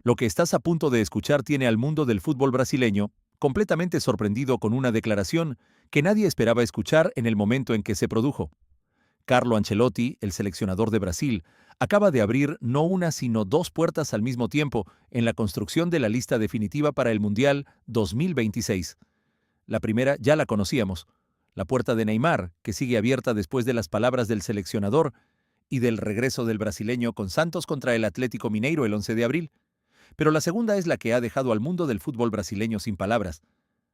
Lo que estás a punto de escuchar tiene al mundo del fútbol brasileño completamente sorprendido con una declaración que nadie esperaba escuchar en el momento en que se produjo. Carlo Ancelotti, el seleccionador de Brasil, acaba de abrir no una sino dos puertas al mismo tiempo en la construcción de la lista definitiva para el Mundial 2026. La primera ya la conocíamos, la puerta de Neymar, que sigue abierta después de las palabras del seleccionador y del regreso del brasileño con Santos contra el Atlético Mineiro el 11 de abril. Pero la segunda es la que ha dejado al mundo del fútbol brasileño sin palabras.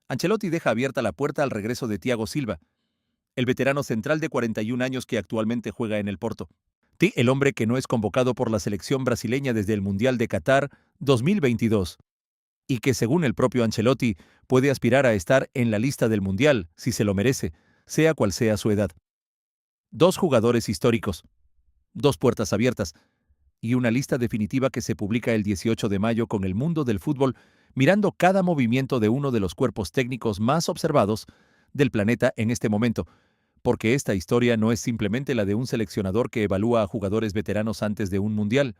Ancelotti deja abierta la puerta al regreso de Thiago Silva, el veterano central de 41 años que actualmente juega en el Porto. El hombre que no es convocado por la selección brasileña desde el Mundial de Qatar 2022 y que, según el propio Ancelotti, puede aspirar a estar en la lista del Mundial si se lo merece, sea cual sea su edad. Dos jugadores históricos, dos puertas abiertas y una lista definitiva que se publica el 18 de mayo con el mundo del fútbol mirando cada movimiento de uno de los cuerpos técnicos más observados del planeta en este momento, porque esta historia no es simplemente la de un seleccionador que evalúa a jugadores veteranos antes de un mundial.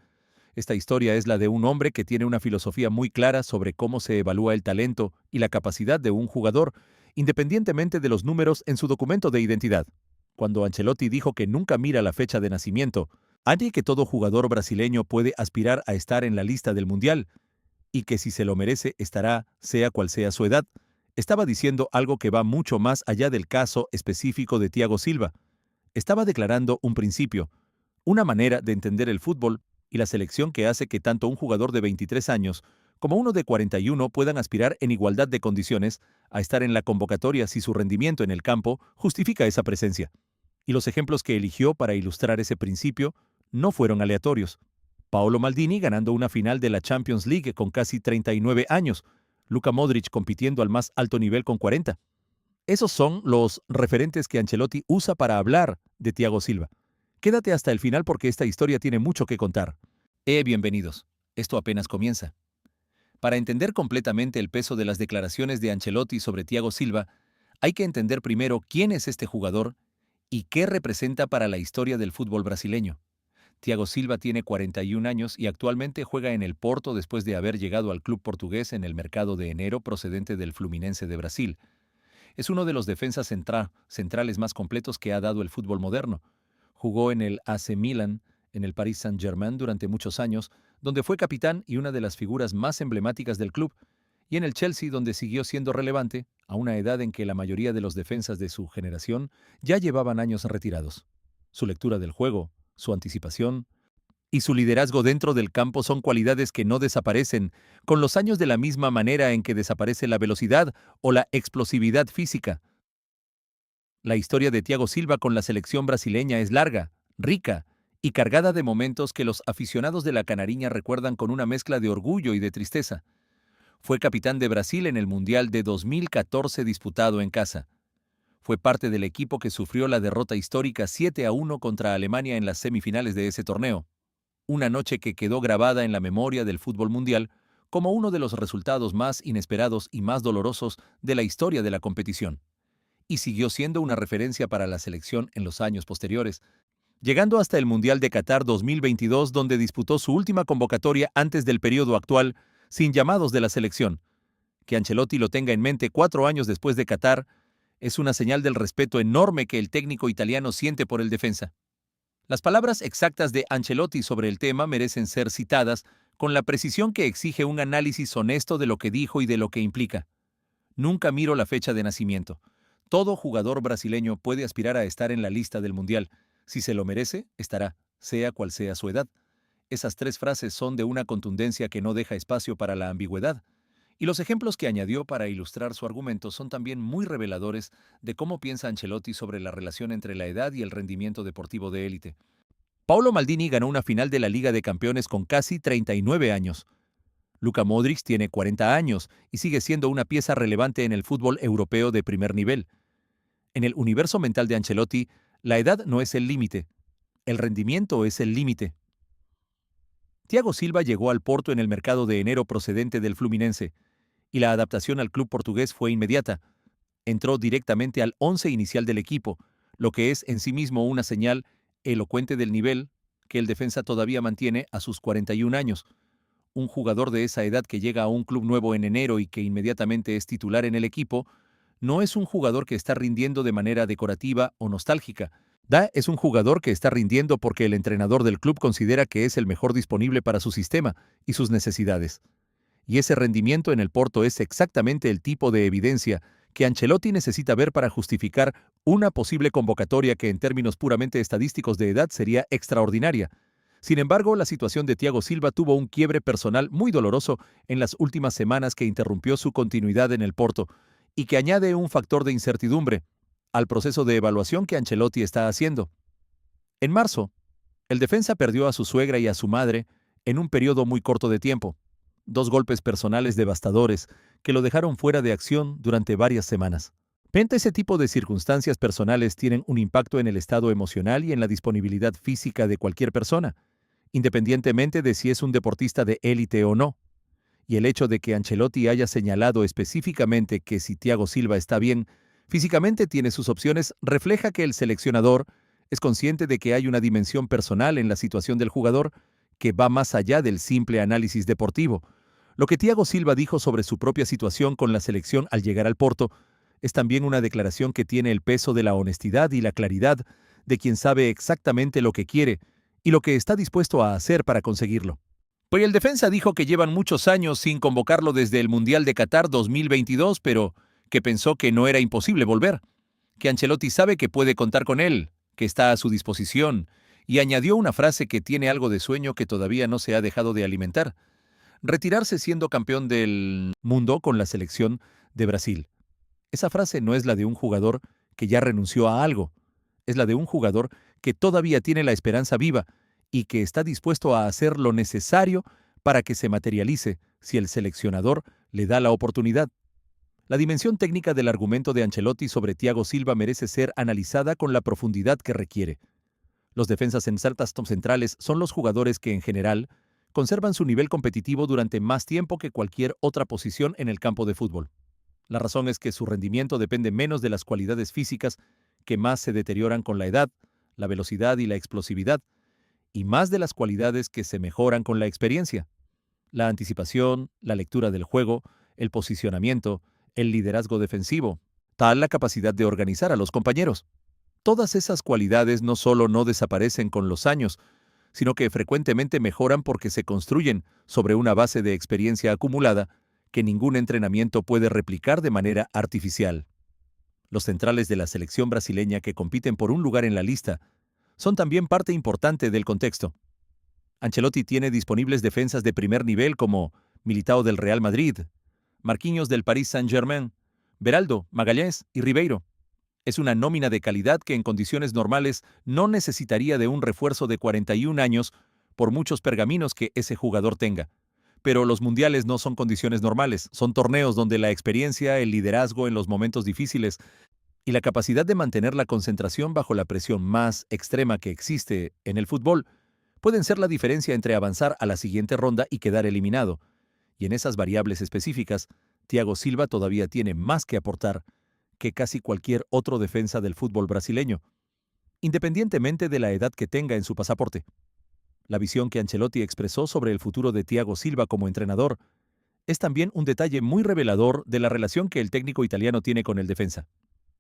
Esta historia es la de un hombre que tiene una filosofía muy clara sobre cómo se evalúa el talento y la capacidad de un jugador, independientemente de los números en su documento de identidad. Cuando Ancelotti dijo que nunca mira la fecha de nacimiento, ante que todo jugador brasileño puede aspirar a estar en la lista del mundial, y que si se lo merece estará, sea cual sea su edad, estaba diciendo algo que va mucho más allá del caso específico de Thiago Silva. Estaba declarando un principio, una manera de entender el fútbol y la selección que hace que tanto un jugador de 23 años como uno de 41 puedan aspirar en igualdad de condiciones a estar en la convocatoria si su rendimiento en el campo justifica esa presencia. Y los ejemplos que eligió para ilustrar ese principio no fueron aleatorios. Paolo Maldini ganando una final de la Champions League con casi 39 años, Luka Modric compitiendo al más alto nivel con 40. Esos son los referentes que Ancelotti usa para hablar de Thiago Silva. Quédate hasta el final porque esta historia tiene mucho que contar. Bienvenidos. Esto apenas comienza. Para entender completamente el peso de las declaraciones de Ancelotti sobre Thiago Silva, hay que entender primero quién es este jugador y qué representa para la historia del fútbol brasileño. Thiago Silva tiene 41 años y actualmente juega en el Porto después de haber llegado al club portugués en el mercado de enero procedente del Fluminense de Brasil. Es uno de los defensas centrales más completos que ha dado el fútbol moderno. Jugó en el AC Milan, en el Paris Saint-Germain durante muchos años, donde fue capitán y una de las figuras más emblemáticas del club, y en el Chelsea, donde siguió siendo relevante, a una edad en que la mayoría de los defensas de su generación ya llevaban años retirados. Su lectura del juego, su anticipación y su liderazgo dentro del campo son cualidades que no desaparecen con los años de la misma manera en que desaparece la velocidad o la explosividad física. La historia de Thiago Silva con la selección brasileña es larga, rica y cargada de momentos que los aficionados de la Canariña recuerdan con una mezcla de orgullo y de tristeza. Fue capitán de Brasil en el Mundial de 2014 disputado en casa. Fue parte del equipo que sufrió la derrota histórica 7-1 contra Alemania en las semifinales de ese torneo. Una noche que quedó grabada en la memoria del fútbol mundial como uno de los resultados más inesperados y más dolorosos de la historia de la competición. Y siguió siendo una referencia para la selección en los años posteriores, llegando hasta el Mundial de Qatar 2022, donde disputó su última convocatoria antes del periodo actual, sin llamados de la selección. Que Ancelotti lo tenga en mente 4 años después de Qatar es una señal del respeto enorme que el técnico italiano siente por el defensa. Las palabras exactas de Ancelotti sobre el tema merecen ser citadas con la precisión que exige un análisis honesto de lo que dijo y de lo que implica. Nunca miro la fecha de nacimiento. Todo jugador brasileño puede aspirar a estar en la lista del Mundial. Si se lo merece, estará, sea cual sea su edad. Esas tres frases son de una contundencia que no deja espacio para la ambigüedad. Y los ejemplos que añadió para ilustrar su argumento son también muy reveladores de cómo piensa Ancelotti sobre la relación entre la edad y el rendimiento deportivo de élite. Paolo Maldini ganó una final de la Liga de Campeones con casi 39 años. Luka Modric tiene 40 años y sigue siendo una pieza relevante en el fútbol europeo de primer nivel. En el universo mental de Ancelotti, la edad no es el límite, el rendimiento es el límite. Thiago Silva llegó al Porto en el mercado de enero procedente del Fluminense, y la adaptación al club portugués fue inmediata. Entró directamente al once inicial del equipo, lo que es en sí mismo una señal elocuente del nivel que el defensa todavía mantiene a sus 41 años. un jugador de esa edad que llega a un club nuevo en enero y que inmediatamente es titular en el equipo, no es un jugador que está rindiendo de manera decorativa o nostálgica. Es un jugador que está rindiendo porque el entrenador del club considera que es el mejor disponible para su sistema y sus necesidades. Y ese rendimiento en el Porto es exactamente el tipo de evidencia que Ancelotti necesita ver para justificar una posible convocatoria que en términos puramente estadísticos de edad sería extraordinaria. Sin embargo, la situación de Thiago Silva tuvo un quiebre personal muy doloroso en las últimas semanas que interrumpió su continuidad en el Porto y que añade un factor de incertidumbre al proceso de evaluación que Ancelotti está haciendo. En marzo, el defensa perdió a su suegra y a su madre en un periodo muy corto de tiempo, 2 golpes personales devastadores que lo dejaron fuera de acción durante varias semanas. Ese tipo de circunstancias personales tienen un impacto en el estado emocional y en la disponibilidad física de cualquier persona, independientemente de si es un deportista de élite o no. Y el hecho de que Ancelotti haya señalado específicamente que si Thiago Silva está bien, físicamente tiene sus opciones, refleja que el seleccionador es consciente de que hay una dimensión personal en la situación del jugador que va más allá del simple análisis deportivo. Lo que Thiago Silva dijo sobre su propia situación con la selección al llegar al Porto es también una declaración que tiene el peso de la honestidad y la claridad de quien sabe exactamente lo que quiere y lo que está dispuesto a hacer para conseguirlo. Pues el defensa dijo que llevan muchos años sin convocarlo desde el Mundial de Qatar 2022, pero que pensó que no era imposible volver, que Ancelotti sabe que puede contar con él, que está a su disposición, y añadió una frase que tiene algo de sueño que todavía no se ha dejado de alimentar: retirarse siendo campeón del mundo con la selección de Brasil. Esa frase no es la de un jugador que ya renunció a algo, es la de un jugador que todavía tiene la esperanza viva y que está dispuesto a hacer lo necesario para que se materialice si el seleccionador le da la oportunidad. La dimensión técnica del argumento de Ancelotti sobre Thiago Silva merece ser analizada con la profundidad que requiere. Los defensas centrales son los jugadores que, en general, conservan su nivel competitivo durante más tiempo que cualquier otra posición en el campo de fútbol. La razón es que su rendimiento depende menos de las cualidades físicas que más se deterioran con la edad, la velocidad y la explosividad, y más de las cualidades que se mejoran con la experiencia: la anticipación, la lectura del juego, el posicionamiento, el liderazgo defensivo, la capacidad de organizar a los compañeros. Todas esas cualidades no solo no desaparecen con los años, sino que frecuentemente mejoran porque se construyen sobre una base de experiencia acumulada que ningún entrenamiento puede replicar de manera artificial. Los centrales de la selección brasileña que compiten por un lugar en la lista son también parte importante del contexto. Ancelotti tiene disponibles defensas de primer nivel como Militao del Real Madrid, Marquinhos del Paris Saint-Germain, Beraldo, Magallanes y Ribeiro. Es una nómina de calidad que en condiciones normales no necesitaría de un refuerzo de 41 años por muchos pergaminos que ese jugador tenga. Pero los mundiales no son condiciones normales, son torneos donde la experiencia, el liderazgo en los momentos difíciles y la capacidad de mantener la concentración bajo la presión más extrema que existe en el fútbol pueden ser la diferencia entre avanzar a la siguiente ronda y quedar eliminado. Y en esas variables específicas, Thiago Silva todavía tiene más que aportar que casi cualquier otro defensa del fútbol brasileño, independientemente de la edad que tenga en su pasaporte. La visión que Ancelotti expresó sobre el futuro de Thiago Silva como entrenador es también un detalle muy revelador de la relación que el técnico italiano tiene con el defensa.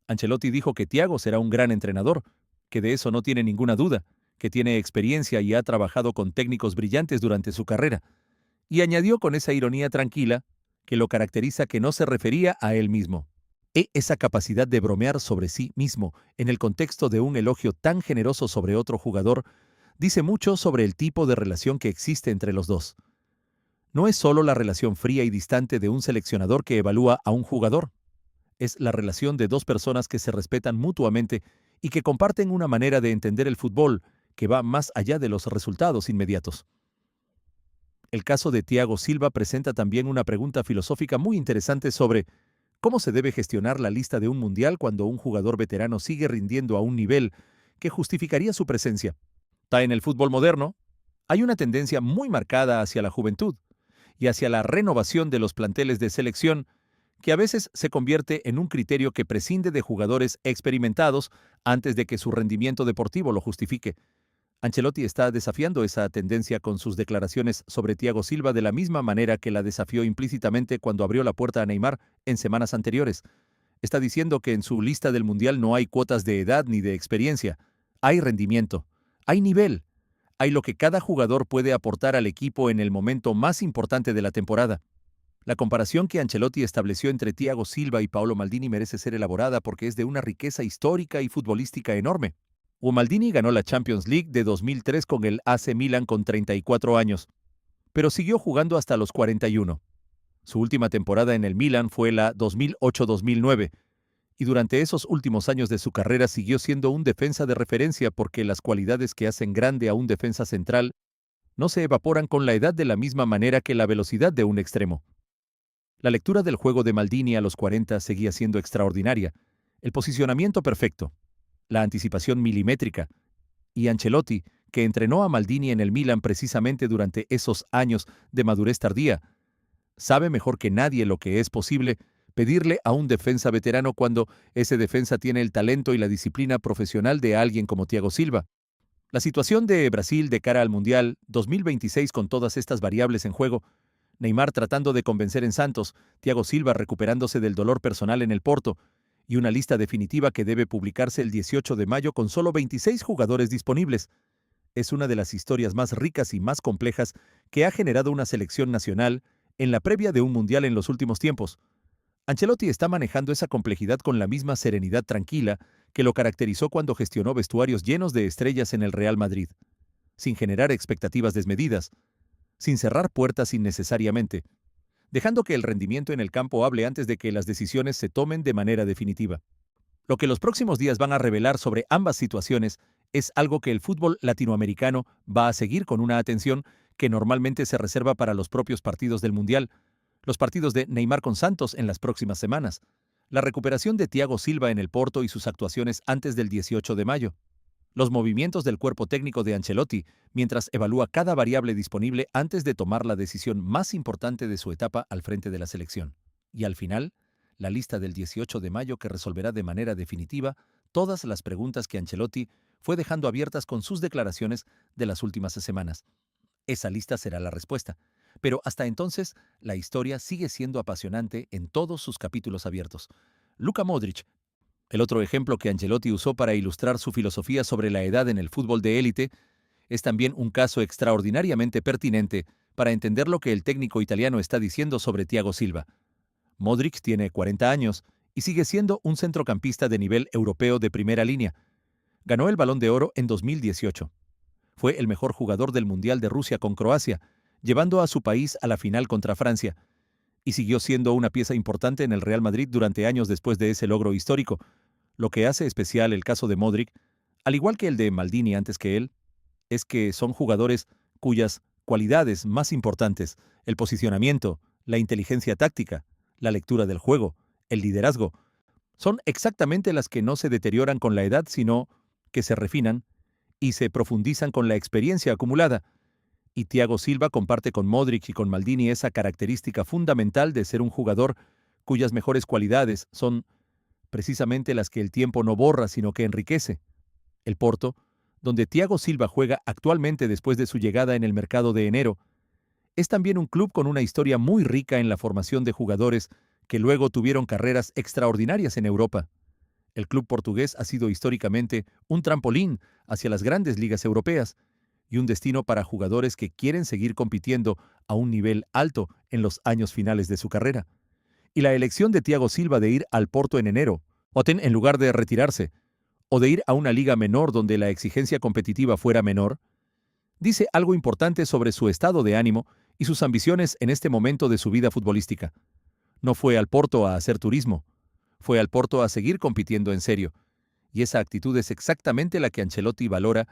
Ancelotti dijo que Thiago será un gran entrenador, que de eso no tiene ninguna duda, que tiene experiencia y ha trabajado con técnicos brillantes durante su carrera, y añadió con esa ironía tranquila que lo caracteriza que no se refería a él mismo. Esa capacidad de bromear sobre sí mismo en el contexto de un elogio tan generoso sobre otro jugador dice mucho sobre el tipo de relación que existe entre los dos. No es solo la relación fría y distante de un seleccionador que evalúa a un jugador. Es la relación de dos personas que se respetan mutuamente y que comparten una manera de entender el fútbol que va más allá de los resultados inmediatos. El caso de Thiago Silva presenta también una pregunta filosófica muy interesante sobre cómo se debe gestionar la lista de un mundial cuando un jugador veterano sigue rindiendo a un nivel que justificaría su presencia. En el fútbol moderno, hay una tendencia muy marcada hacia la juventud y hacia la renovación de los planteles de selección, que a veces se convierte en un criterio que prescinde de jugadores experimentados antes de que su rendimiento deportivo lo justifique. Ancelotti está desafiando esa tendencia con sus declaraciones sobre Thiago Silva de la misma manera que la desafió implícitamente cuando abrió la puerta a Neymar en semanas anteriores. Está diciendo que en su lista del Mundial no hay cuotas de edad ni de experiencia. Hay rendimiento, hay nivel, hay lo que cada jugador puede aportar al equipo en el momento más importante de la temporada. La comparación que Ancelotti estableció entre Thiago Silva y Paolo Maldini merece ser elaborada porque es de una riqueza histórica y futbolística enorme. Maldini ganó la Champions League de 2003 con el AC Milan con 34 años, pero siguió jugando hasta los 41. Su última temporada en el Milan fue la 2008-2009, y durante esos últimos años de su carrera siguió siendo un defensa de referencia porque las cualidades que hacen grande a un defensa central no se evaporan con la edad de la misma manera que la velocidad de un extremo. La lectura del juego de Maldini a los 40 seguía siendo extraordinaria, el posicionamiento perfecto, la anticipación milimétrica, y Ancelotti, que entrenó a Maldini en el Milan precisamente durante esos años de madurez tardía, sabe mejor que nadie lo que es posible pedirle a un defensa veterano cuando ese defensa tiene el talento y la disciplina profesional de alguien como Thiago Silva. La situación de Brasil de cara al Mundial 2026 con todas estas variables en juego, Neymar tratando de convencer en Santos, Thiago Silva recuperándose del dolor personal en el Porto, y una lista definitiva que debe publicarse el 18 de mayo con solo 26 jugadores disponibles. Es una de las historias más ricas y más complejas que ha generado una selección nacional en la previa de un mundial en los últimos tiempos. Ancelotti está manejando esa complejidad con la misma serenidad tranquila que lo caracterizó cuando gestionó vestuarios llenos de estrellas en el Real Madrid, sin generar expectativas desmedidas, sin cerrar puertas innecesariamente, dejando que el rendimiento en el campo hable antes de que las decisiones se tomen de manera definitiva. Lo que los próximos días van a revelar sobre ambas situaciones es algo que el fútbol latinoamericano va a seguir con una atención que normalmente se reserva para los propios partidos del Mundial, los partidos de Neymar con Santos en las próximas semanas, la recuperación de Thiago Silva en el Porto y sus actuaciones antes del 18 de mayo, los movimientos del cuerpo técnico de Ancelotti mientras evalúa cada variable disponible antes de tomar la decisión más importante de su etapa al frente de la selección. Y al final, la lista del 18 de mayo que resolverá de manera definitiva todas las preguntas que Ancelotti fue dejando abiertas con sus declaraciones de las últimas semanas. Esa lista será la respuesta. Pero hasta entonces, la historia sigue siendo apasionante en todos sus capítulos abiertos. Luka Modric, el otro ejemplo que Ancelotti usó para ilustrar su filosofía sobre la edad en el fútbol de élite, es también un caso extraordinariamente pertinente para entender lo que el técnico italiano está diciendo sobre Thiago Silva. Modric tiene 40 años y sigue siendo un centrocampista de nivel europeo de primera línea. Ganó el Balón de Oro en 2018. Fue el mejor jugador del Mundial de Rusia con Croacia, llevando a su país a la final contra Francia, y siguió siendo una pieza importante en el Real Madrid durante años después de ese logro histórico. Lo que hace especial el caso de Modric, al igual que el de Maldini antes que él, es que son jugadores cuyas cualidades más importantes, el posicionamiento, la inteligencia táctica, la lectura del juego, el liderazgo, son exactamente las que no se deterioran con la edad, sino que se refinan y se profundizan con la experiencia acumulada. Y Thiago Silva comparte con Modric y con Maldini esa característica fundamental de ser un jugador cuyas mejores cualidades son precisamente las que el tiempo no borra, sino que enriquece. El Porto, donde Thiago Silva juega actualmente después de su llegada en el mercado de enero, es también un club con una historia muy rica en la formación de jugadores que luego tuvieron carreras extraordinarias en Europa. El club portugués ha sido históricamente un trampolín hacia las grandes ligas europeas y un destino para jugadores que quieren seguir compitiendo a un nivel alto en los años finales de su carrera. Y la elección de Thiago Silva de ir al Porto en enero, en lugar de retirarse, o de ir a una liga menor donde la exigencia competitiva fuera menor, dice algo importante sobre su estado de ánimo y sus ambiciones en este momento de su vida futbolística. No fue al Porto a hacer turismo, fue al Porto a seguir compitiendo en serio, y esa actitud es exactamente la que Ancelotti valora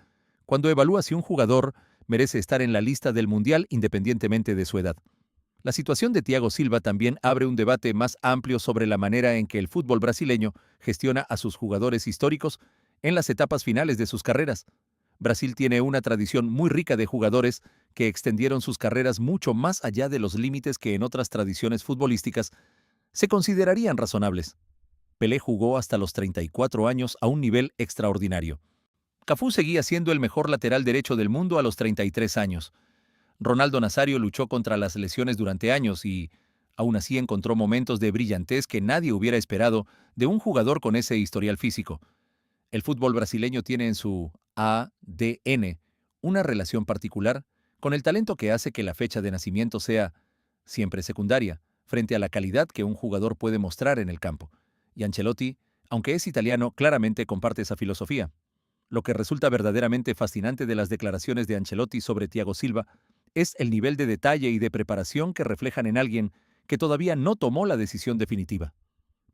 cuando evalúa si un jugador merece estar en la lista del Mundial independientemente de su edad. La situación de Thiago Silva también abre un debate más amplio sobre la manera en que el fútbol brasileño gestiona a sus jugadores históricos en las etapas finales de sus carreras. Brasil tiene una tradición muy rica de jugadores que extendieron sus carreras mucho más allá de los límites que en otras tradiciones futbolísticas se considerarían razonables. Pelé jugó hasta los 34 años a un nivel extraordinario. Cafú seguía siendo el mejor lateral derecho del mundo a los 33 años. Ronaldo Nazario luchó contra las lesiones durante años y, aún así, encontró momentos de brillantez que nadie hubiera esperado de un jugador con ese historial físico. El fútbol brasileño tiene en su ADN una relación particular con el talento que hace que la fecha de nacimiento sea siempre secundaria frente a la calidad que un jugador puede mostrar en el campo. Y Ancelotti, aunque es italiano, claramente comparte esa filosofía. Lo que resulta verdaderamente fascinante de las declaraciones de Ancelotti sobre Thiago Silva es el nivel de detalle y de preparación que reflejan en alguien que todavía no tomó la decisión definitiva.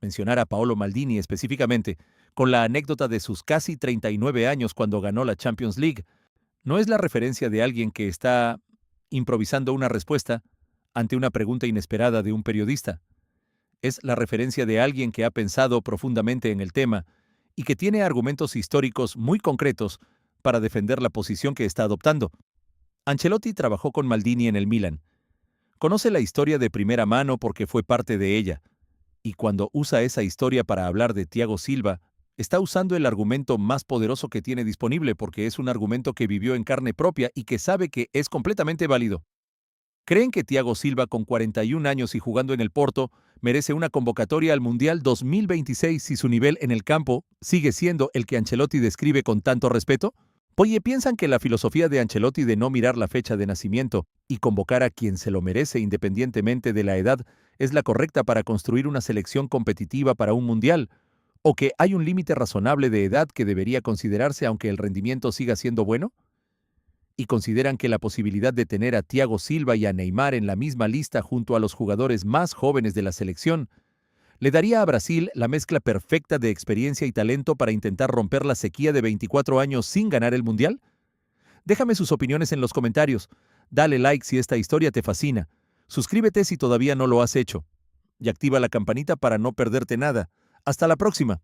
Mencionar a Paolo Maldini específicamente, con la anécdota de sus casi 39 años cuando ganó la Champions League, no es la referencia de alguien que está improvisando una respuesta ante una pregunta inesperada de un periodista. Es la referencia de alguien que ha pensado profundamente en el tema y que tiene argumentos históricos muy concretos para defender la posición que está adoptando. Ancelotti trabajó con Maldini en el Milan. Conoce la historia de primera mano porque fue parte de ella, y cuando usa esa historia para hablar de Thiago Silva, está usando el argumento más poderoso que tiene disponible porque es un argumento que vivió en carne propia y que sabe que es completamente válido. ¿Creen que Thiago Silva, con 41 años y jugando en el Porto, merece una convocatoria al Mundial 2026 si su nivel en el campo sigue siendo el que Ancelotti describe con tanto respeto? Oye, ¿piensan que la filosofía de Ancelotti de no mirar la fecha de nacimiento y convocar a quien se lo merece independientemente de la edad es la correcta para construir una selección competitiva para un Mundial? ¿O que hay un límite razonable de edad que debería considerarse aunque el rendimiento siga siendo bueno? ¿Y consideran que la posibilidad de tener a Thiago Silva y a Neymar en la misma lista junto a los jugadores más jóvenes de la selección le daría a Brasil la mezcla perfecta de experiencia y talento para intentar romper la sequía de 24 años sin ganar el Mundial? Déjame sus opiniones en los comentarios. Dale like si esta historia te fascina. Suscríbete si todavía no lo has hecho. Y activa la campanita para no perderte nada. Hasta la próxima.